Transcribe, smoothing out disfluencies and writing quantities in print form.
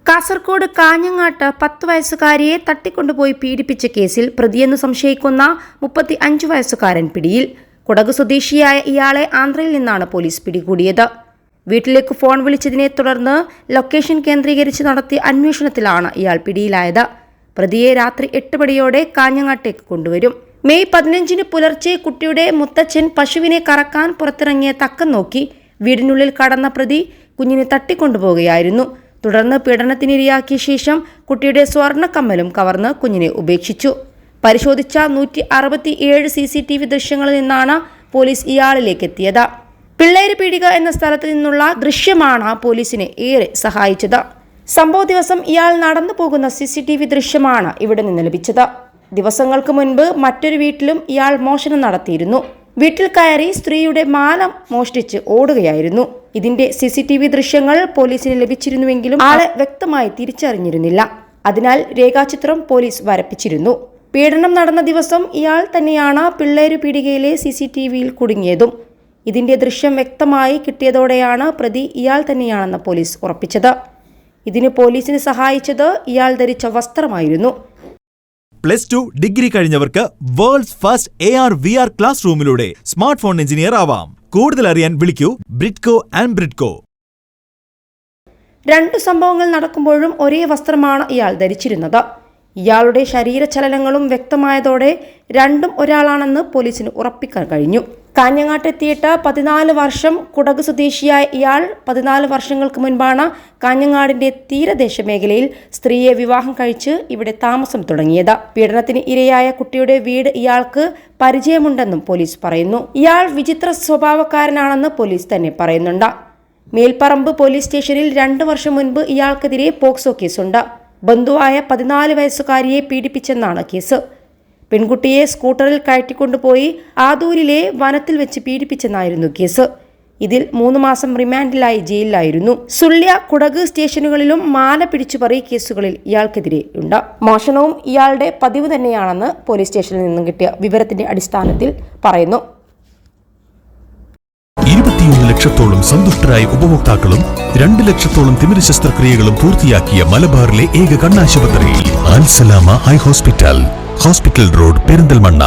കാസർഗോഡ് കാഞ്ഞങ്ങാട്ട് 10 വയസ്സുകാരിയെ തട്ടിക്കൊണ്ടുപോയി പീഡിപ്പിച്ച കേസിൽ പ്രതിയെന്ന് സംശയിക്കുന്ന 35 വയസ്സുകാരൻ പിടിയിൽ. കുടക് സ്വദേശിയായ ഇയാളെ ആന്ധ്രയിൽ നിന്നാണ് പോലീസ് പിടികൂടിയത്. വീട്ടിലേക്ക് ഫോൺ വിളിച്ചതിനെ തുടർന്ന് ലൊക്കേഷൻ കേന്ദ്രീകരിച്ച് നടത്തിയ അന്വേഷണത്തിലാണ് ഇയാൾ പിടിയിലായത്. പ്രതിയെ രാത്രി 8 മണിയോടെ കാഞ്ഞങ്ങാട്ടേക്ക് കൊണ്ടുവരും. മെയ് 15 പുലർച്ചെ കുട്ടിയുടെ മുത്തച്ഛൻ പശുവിനെ കറക്കാൻ പുറത്തിറങ്ങിയ തക്കം നോക്കി വീടിനുള്ളിൽ കടന്ന പ്രതി കുഞ്ഞിനെ തട്ടിക്കൊണ്ടുപോവുകയായിരുന്നു. തുടർന്ന് പീഡനത്തിനിരയാക്കിയ ശേഷം കുട്ടിയുടെ സ്വർണ്ണക്കമ്മലും കവർന്ന് കുഞ്ഞിനെ ഉപേക്ഷിച്ചു. പരിശോധിച്ച 167 CCTV ദൃശ്യങ്ങളിൽ നിന്നാണ് പോലീസ് ഇയാളിലേക്ക് എത്തിയത്. പിള്ളേര് പീടിക എന്ന സ്ഥലത്ത് നിന്നുള്ള ദൃശ്യമാണ് പോലീസിനെ ഏറെ സഹായിച്ചത്. സംഭവ ദിവസം ഇയാൾ നടന്നു പോകുന്ന CCTV ദൃശ്യമാണ് ഇവിടെ നിന്ന് ലഭിച്ചത്. ദിവസങ്ങൾക്ക് മുൻപ് മറ്റൊരു വീട്ടിലും ഇയാൾ മോഷണം നടത്തിയിരുന്നു. വീട്ടിൽ കയറി സ്ത്രീയുടെ മാല മോഷ്ടിച്ച് ഓടുകയായിരുന്നു. ഇതിന്റെ CCTV ദൃശ്യങ്ങൾ പോലീസിന് ലഭിച്ചിരുന്നുവെങ്കിലും ആളെ വ്യക്തമായി തിരിച്ചറിഞ്ഞിരുന്നില്ല. അതിനാൽ രേഖാചിത്രം പോലീസ് വരപ്പിച്ചിരുന്നു. പീഡനം നടന്ന ദിവസം ഇയാൾ തന്നെയാണ് പിള്ളേരു പീടികയിലെ CCTVയിൽ കുടുങ്ങിയതും. ഇതിന്റെ ദൃശ്യം വ്യക്തമായി കിട്ടിയതോടെയാണ് പ്രതി ഇയാൾ തന്നെയാണെന്ന് പോലീസ് ഉറപ്പിച്ചത്. ഇതിന് പോലീസിന് സഹായിച്ചത് ഇയാൾ ധരിച്ച വസ്ത്രമായിരുന്നു. +2 ഡിഗ്രി കഴിഞ്ഞവർക്ക് വേൾഡ്സ് ഫസ്റ്റ് AR/VR ക്ലാസ് റൂമിലൂടെ സ്മാർട്ട് ഫോൺ എഞ്ചിനീയർ ആവാം. കൂടുതൽ അറിയാൻ വിളിക്കൂ ബ്രിഡ്കോ ആൻഡ് ബ്രിഡ്കോ. 2 സംഭവങ്ങൾ നടക്കുമ്പോഴും ഒരേ വസ്ത്രമാണ് ഇയാൾ ധരിച്ചിരുന്നത്. ഇയാളുടെ ശരീരചലനങ്ങളും വ്യക്തമായതോടെ രണ്ടും ഒരാളാണെന്ന് പോലീസിന് ഉറപ്പിക്കാൻ കഴിഞ്ഞു. കാഞ്ഞങ്ങാട്ടെത്തിയിട്ട് 14 വർഷം കുടക് സ്വദേശിയായ ഇയാൾ 14 വർഷങ്ങൾക്ക് മുൻപാണ് കാഞ്ഞങ്ങാടിന്റെ തീരദേശ മേഖലയിൽ സ്ത്രീയെ വിവാഹം കഴിച്ച് ഇവിടെ താമസം തുടങ്ങിയത്. പീഡനത്തിന് ഇരയായ കുട്ടിയുടെ വീട് ഇയാൾക്ക് പരിചയമുണ്ടെന്നും പോലീസ് പറയുന്നു. ഇയാൾ വിചിത്ര സ്വഭാവക്കാരനാണെന്ന് പോലീസ് തന്നെ പറയുന്നുണ്ട്. മേൽപ്പറമ്പ് പോലീസ് സ്റ്റേഷനിൽ 2 വർഷം മുൻപ് ഇയാൾക്കെതിരെ പോക്സോ കേസുണ്ട്. ബന്ധുവായ 14 വയസ്സുകാരിയെ പീഡിപ്പിച്ചെന്നാണ് കേസ്. പെൺകുട്ടിയെ സ്കൂട്ടറിൽ കയറ്റിക്കൊണ്ടുപോയി ആദൂരിലെ വനത്തിൽ വെച്ച് പീഡിപ്പിച്ചെന്നായിരുന്നു കേസ്. ഇതിൽ 3 മാസം റിമാൻഡിലായി ജയിലിലായിരുന്നു. സുള്യ, കുടക് സ്റ്റേഷനുകളിലും മാല പിടിച്ചുപറി കേസുകളിൽ ഇയാൾക്കെതിരെ ഉണ്ട്. മോഷണവും ഇയാളുടെ പതിവ് തന്നെയാണെന്ന് പോലീസ് സ്റ്റേഷനിൽ നിന്നും കിട്ടിയ വിവരത്തിന്റെ അടിസ്ഥാനത്തിൽ പറയുന്നു. 21 ലക്ഷത്തോളം സന്തുഷ്ടരായ ഉപഭോക്താക്കളും 2 ലക്ഷത്തോളം തിമിര ശസ്ത്രക്രിയകളും പൂർത്തിയാക്കിയ മലബാറിലെ ഏക കണ്ണാശുപത്രി അൽ സലാമ ഹൈ ഹോസ്പിറ്റൽ റോഡ്, പെരിന്തൽമണ്ണ.